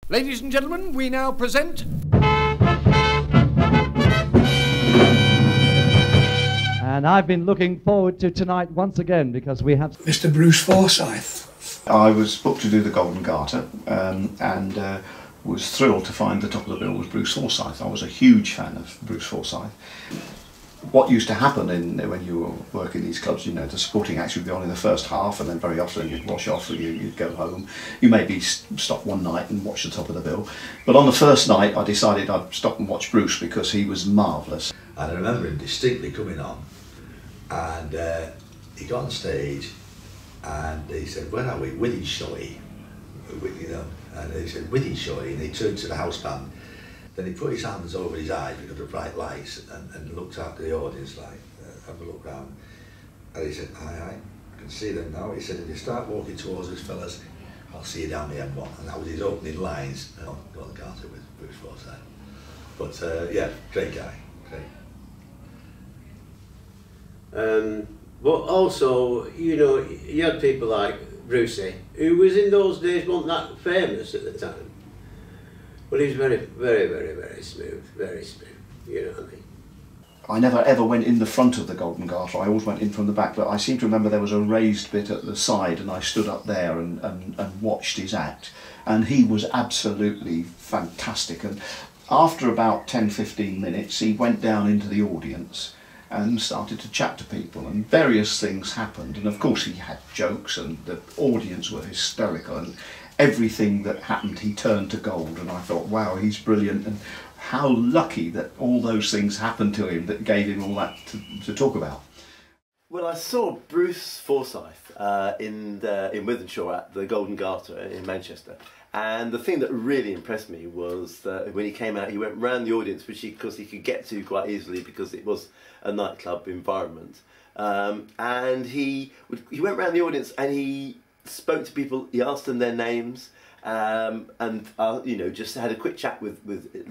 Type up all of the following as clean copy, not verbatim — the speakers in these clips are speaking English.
Ladies and gentlemen, we now present... And I've been looking forward to tonight once again because we have... Mr. Bruce Forsyth. I was booked to do the Golden Garter and was thrilled to find the top of the bill was Bruce Forsyth. I was a huge fan of Bruce Forsyth. What used to happen when you were working these clubs, you know, the supporting acts would be on in the first half, and then very often you'd wash off and you'd go home. You maybe stop one night and watch the top of the bill. But on the first night I decided I'd stop and watch Bruce because he was marvellous. And I remember him distinctly coming on, and he got on stage and he said, "Where are we? Wythenshawe." You know, and he said, "Wythenshawe," and he turned to the house band. Then he put his hands over his eyes because of bright lights and looked out to the audience like, have a look round. And he said, aye, I can see them now. He said, if you start walking towards us, fellas, I'll see you down the M1. And that was his opening lines on Golden Garter with Bruce Forsyth. But yeah, great guy, great. But also, you know, you had people like Brucie, who was in those days wasn't that famous at the time. But he was very, very, very, very smooth, you know what I mean? I never ever went in the front of the Golden Garter, I always went in from the back, but I seem to remember there was a raised bit at the side and I stood up there and watched his act, and he was absolutely fantastic. And after about 10-15 minutes he went down into the audience and started to chat to people, and various things happened, and of course he had jokes and the audience were hysterical, and everything that happened he turned to gold, and I thought, wow, he's brilliant, and how lucky that all those things happened to him that gave him all that to talk about. Well, I saw Bruce Forsyth in Wythenshawe at the Golden Garter in Manchester, and the thing that really impressed me was that when he came out he went round the audience, which because he could get to quite easily because it was a nightclub environment, and he went round the audience and he spoke to people, he asked them their names, and you know, just had a quick chat with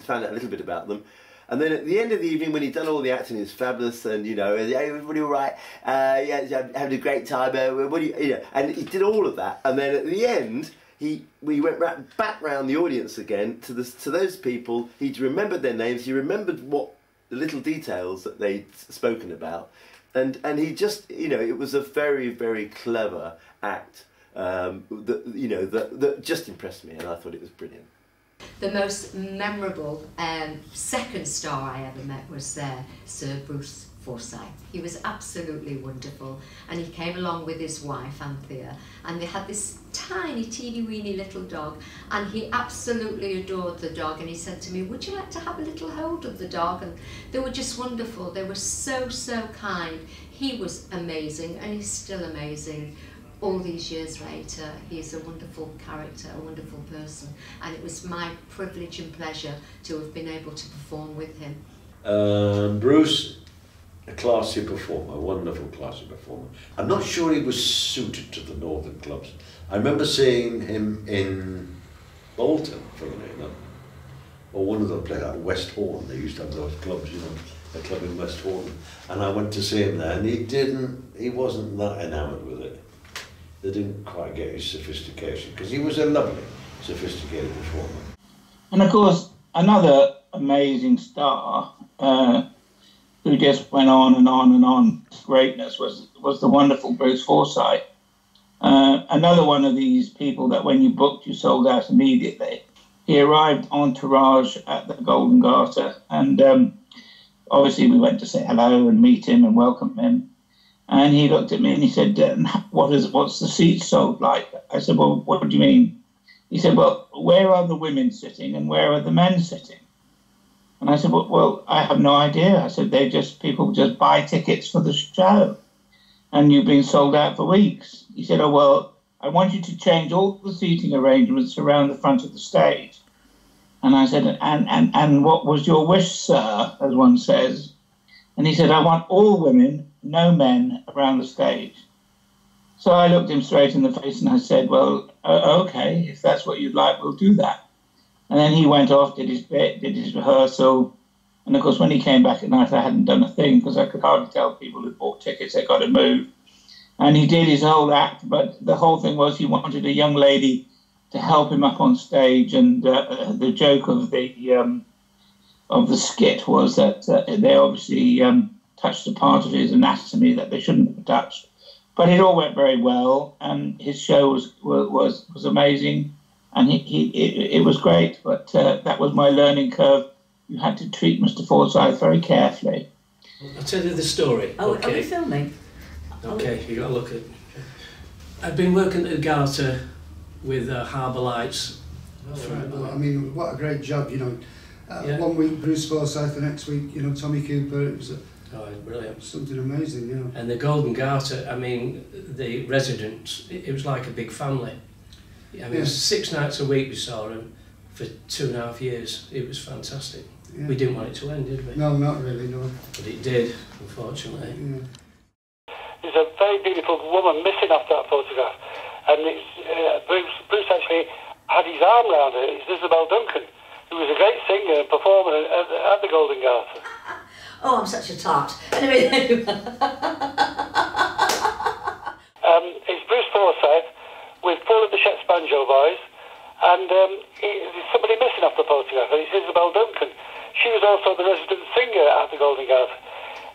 found out a little bit about them. And then at the end of the evening, when he'd done all the acting, it was fabulous, and you know, hey, everybody all right? Yeah, having a great time. What do you know? And he did all of that, and then at the end, we went back round the audience again to those people. He'd remembered their names. He remembered what the little details that they'd spoken about, and he just, you know, it was a very, very clever act. That just impressed me, and I thought it was brilliant. The most memorable second star I ever met was Sir Bruce Forsyth. He was absolutely wonderful, and he came along with his wife Anthea, and they had this tiny, teeny-weeny little dog, and he absolutely adored the dog, and he said to me, would you like to have a little hold of the dog? And they were just wonderful. They were so, so kind. He was amazing, and he's still amazing. All these years later, he's a wonderful character, a wonderful person, and it was my privilege and pleasure to have been able to perform with him. Bruce, a classy performer, a wonderful classy performer. I'm not sure he was suited to the northern clubs. I remember seeing him in Bolton, funnily enough, or one of the places like West Horn. They used to have those clubs, you know, a club in West Horn, and I went to see him there, and he wasn't that enamoured with it. They didn't quite get his sophistication, because he was a lovely, sophisticated performer. And of course, another amazing star who just went on and on and on to greatness was the wonderful Bruce Forsyth. Another one of these people that when you booked, you sold out immediately. He arrived entourage at the Golden Garter, and obviously we went to say hello and meet him and welcome him. And he looked at me and he said, what's the seat sold like? I said, well, what do you mean? He said, well, where are the women sitting and where are the men sitting? And I said, well, I have no idea. I said, people just buy tickets for the show. And you've been sold out for weeks. He said, oh, well, I want you to change all the seating arrangements around the front of the stage. And I said, and what was your wish, sir, as one says? And he said, I want all women, no men, around the stage. So I looked him straight in the face and I said, well, okay, if that's what you'd like, we'll do that. And then he went off, did his bit, did his rehearsal. And of course, when he came back at night, I hadn't done a thing because I could hardly tell people who bought tickets they'd got to move. And he did his whole act, but the whole thing was he wanted a young lady to help him up on stage, and the joke of the skit was that they obviously touched a part of his anatomy that they shouldn't have touched. But it all went very well, and his show was amazing, and it was great. But that was my learning curve. You had to treat Mr. Forsyth very carefully. I'll tell you the story. Oh, okay. Are we filming? Okay, you got to look at. I've been working at the Garter with Harbour Lights. I mean, what a great job, you know. Yeah. 1 week Bruce Forsyth, the next week, you know, Tommy Cooper. It was brilliant. Something amazing, you know. And the Golden Garter, I mean, the residents, it was like a big family. I mean, 6 nights a week we saw them for 2.5 years. It was fantastic. Yeah. We didn't want it to end, did we? No, not really, no. But it did, unfortunately. Yeah. There's a very beautiful woman missing off that photograph, and Bruce actually had his arm around her. It's Isabel Duncan, who was a great singer and performer at the Golden Garter. Oh, I'm such a tart. Anyway, it's Bruce Forsyth with 4 of the Shep's banjo boys, and there's somebody missing off the photograph, and it's Isabel Duncan. She was also the resident singer at the Golden Garter,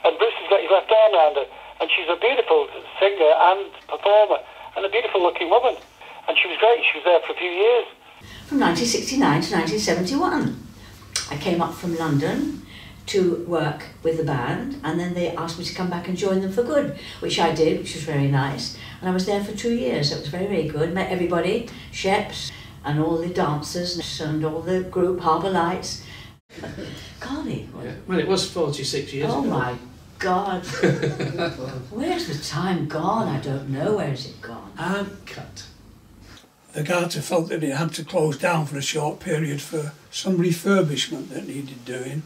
and Bruce has got his left arm around her, and she's a beautiful singer and performer, and a beautiful looking woman, and she was great. She was there for a few years. from 1969 to 1971. I came up from London to work with the band, and then they asked me to come back and join them for good, which I did, which was very nice. And I was there for 2 years. It was very, very good. Met everybody, Sheps, and all the dancers, and all the group, Harbour Lights. Golly. Yeah. Well, it was 46 years ago. Oh my God. Where's the time gone? I don't know. Where's it gone? And cut. The Garter felt that it had to close down for a short period for some refurbishment that needed doing,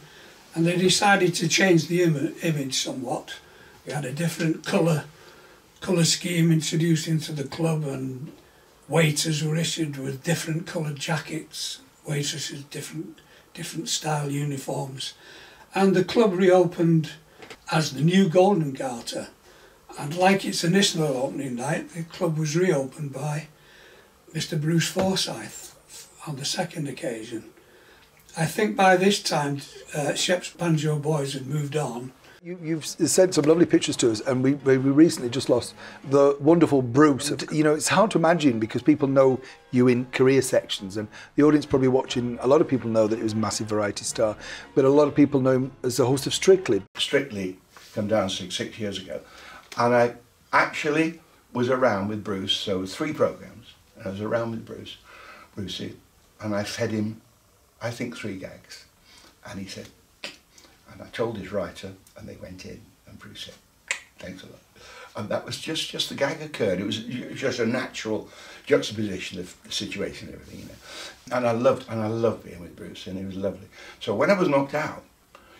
and they decided to change the image somewhat. We had a different colour scheme introduced into the club, and waiters were issued with different coloured jackets, waitresses different style uniforms, and the club reopened as the new Golden Garter. And like its initial opening night, the club was reopened by Mr. Bruce Forsyth on the second occasion. I think by this time Shep's Banjo Boys had moved on. You've sent some lovely pictures to us, and we recently just lost the wonderful Bruce. You know, it's hard to imagine because people know you in career sections, and the audience probably watching, a lot of people know that he was a massive variety star, but a lot of people know him as the host of Strictly. Strictly come down 6 years ago, and I actually was around with Bruce, so 3 programmes. I was around with Brucie, and I fed him, I think 3 gags, and he said, and I told his writer, and they went in, and Bruce said, thanks a lot. And that was just the gag occurred. It was just a natural juxtaposition of the situation and everything, you know. And I loved being with Bruce, and it was lovely. So when I was knocked out,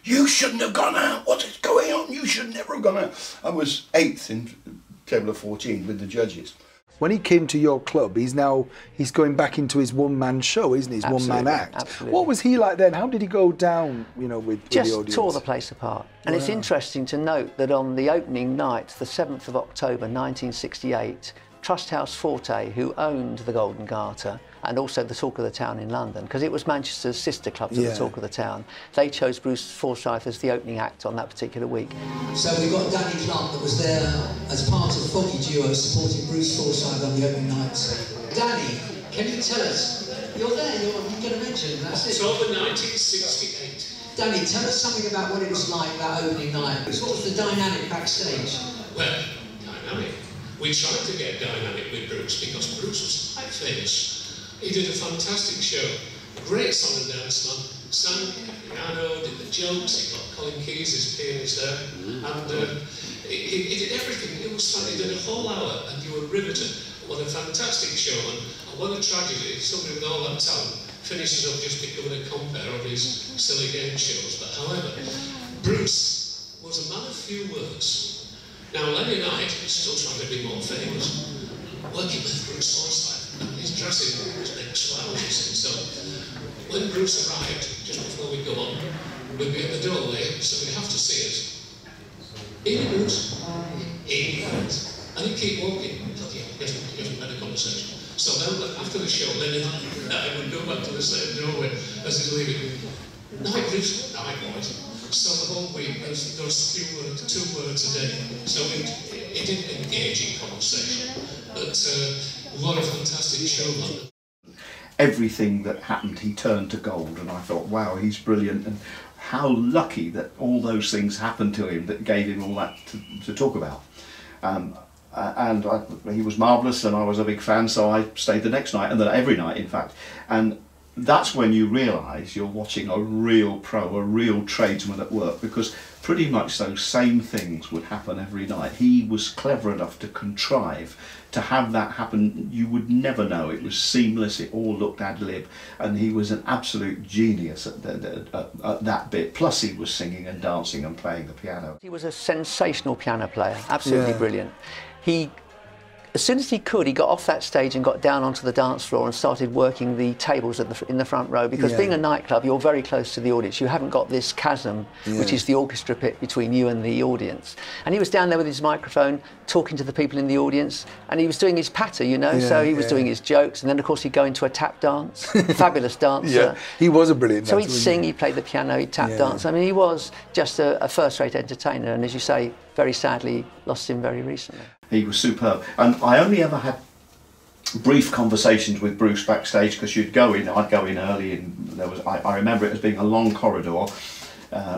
you shouldn't have gone out. What is going on? You should never have gone out. I was 8th in table of 14 with the judges. When he came to your club, he's going back into his one-man show, isn't he? His one-man act. Absolutely. What was he like then? How did he go down, you know, with the audience? Just tore the place apart. And it's interesting to note that on the opening night, the 7th of October 1968, Trust House Forte, who owned the Golden Garter and also the Talk of the Town in London, because it was Manchester's sister club to the Talk of the Town, they chose Bruce Forsyth as the opening act on that particular week. So we've got Danny Clarke that was there as part of Foggy Dew-O supporting Bruce Forsyth on the opening night. Danny, can you tell us, you're there, you're going to mention, that's it. October 1968. Danny, tell us something about what it was like that opening night. What was the dynamic backstage? Well, dynamic. We tried to get dynamic with Bruce because Bruce was quite famous. He did a fantastic show. Great song and dance man. Sang the piano, did the jokes, he got Colin Keyes, his pianist there. And he did everything. It was fun. He did a whole hour and you were riveted. What a fantastic show. And what a tragedy. Somebody with all that talent finishes up just becoming a compere of his silly game shows. But however, Bruce was a man of few words. Now, Lenny Knight is still trying to be more famous, working with Bruce Forsyth, and his dressing room was next to ours, you see. So, when Bruce arrived, just before we go on, we'd be at the doorway, so we'd have to see us. In Bruce, in Bruce. And he'd keep walking. I thought, yeah, he hasn't had a conversation. So then after the show, then I would go back to the same doorway as he's leaving. Night, Bruce. Night, boys. So the whole week, those two words a day. So it didn't engage in conversation. But what a fantastic showman. Everything that happened, he turned to gold, and I thought, wow, he's brilliant, and how lucky that all those things happened to him that gave him all that to talk about. He was marvellous, and I was a big fan, so I stayed the next night, and then every night, in fact. And that's when you realise you're watching a real pro, a real tradesman at work, because pretty much those same things would happen every night. He was clever enough to contrive to have that happen. You would never know. It was seamless, it all looked ad-lib, and he was an absolute genius at that bit. Plus he was singing and dancing and playing the piano. He was a sensational piano player, absolutely brilliant. As soon as he could, he got off that stage and got down onto the dance floor and started working the tables in the front row, because being a nightclub, you're very close to the audience. You haven't got this chasm, which is the orchestra pit between you and the audience. And he was down there with his microphone, talking to the people in the audience, and he was doing his patter, you know, so he was doing his jokes, and then of course he'd go into a tap dance, fabulous dancer. Yeah, he was a brilliant dancer. So he'd sing, he'd play the piano, he'd tap dance. I mean, he was just a first-rate entertainer, and as you say, very sadly, lost him very recently. He was superb, and I only ever had brief conversations with Bruce backstage, because you'd go in, I'd go in early, and there was, I remember it as being a long corridor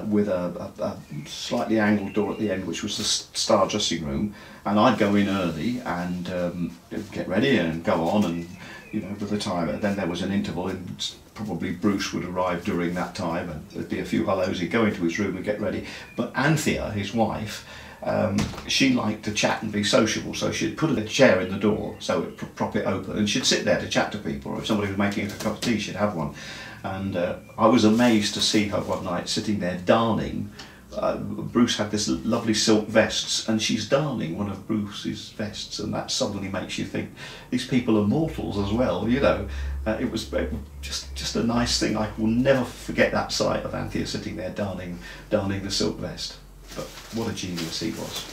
with a slightly angled door at the end, which was the star dressing room, and I'd go in early and get ready and go on, and you know, by the time, then there was an interval, and probably Bruce would arrive during that time, and there'd be a few hellos, he'd go into his room and get ready. But Anthea, his wife, she liked to chat and be sociable, so she'd put a chair in the door so it'd prop it open, and she'd sit there to chat to people, or if somebody was making a cup of tea, she'd have one. And I was amazed to see her one night sitting there darning. Bruce had this lovely silk vests, and she's darning one of Bruce's vests, and that suddenly makes you think these people are mortals as well, you know. It was just a nice thing. I will never forget that sight of Anthea sitting there darning the silk vest. But what a genius he was.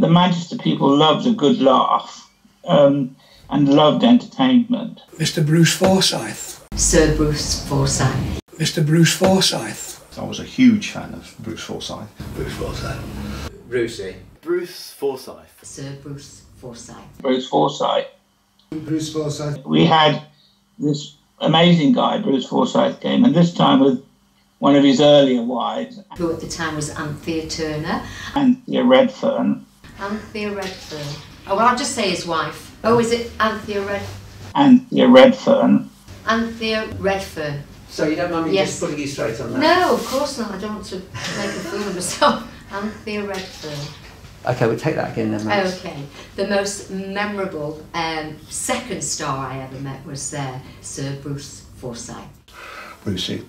The Manchester people loved a good laugh and loved entertainment. Mr. Bruce Forsyth. Sir Bruce Forsyth. Mr. Bruce Forsyth. I was a huge fan of Bruce Forsyth. Bruce Forsyth. Brucie. Bruce Forsyth. Sir Bruce Forsyth. Bruce Forsyth. Bruce Forsyth. We had this amazing guy, Bruce Forsyth, came, and this time with one of his earlier wives. Who at the time was Anthea Turner. Anthea Redfern. Anthea Redfern. Oh, well, I'll just say his wife. Oh, is it Anthea Redfern? Anthea Redfern. Anthea Redfern. So you don't mind me just putting you straight on that? No, of course not. I don't want to make a fool of myself. Anthea Redfern. Okay, we'll take that again then, Max. Okay. The most memorable second star I ever met was Sir Bruce Forsyth. Brucie.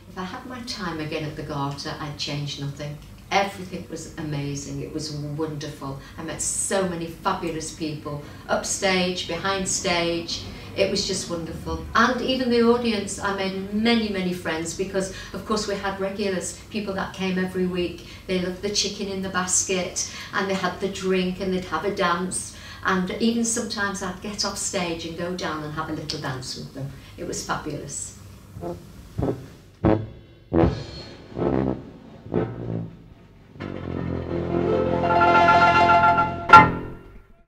If I had my time again at the Garter, I'd change nothing. Everything was amazing, it was wonderful. I met so many fabulous people, upstage, behind stage. It was just wonderful. And even the audience, I made many, many friends, because of course we had regulars, people that came every week. They loved the chicken in the basket, and they had the drink, and they'd have a dance. And even sometimes I'd get off stage and go down and have a little dance with them. It was fabulous.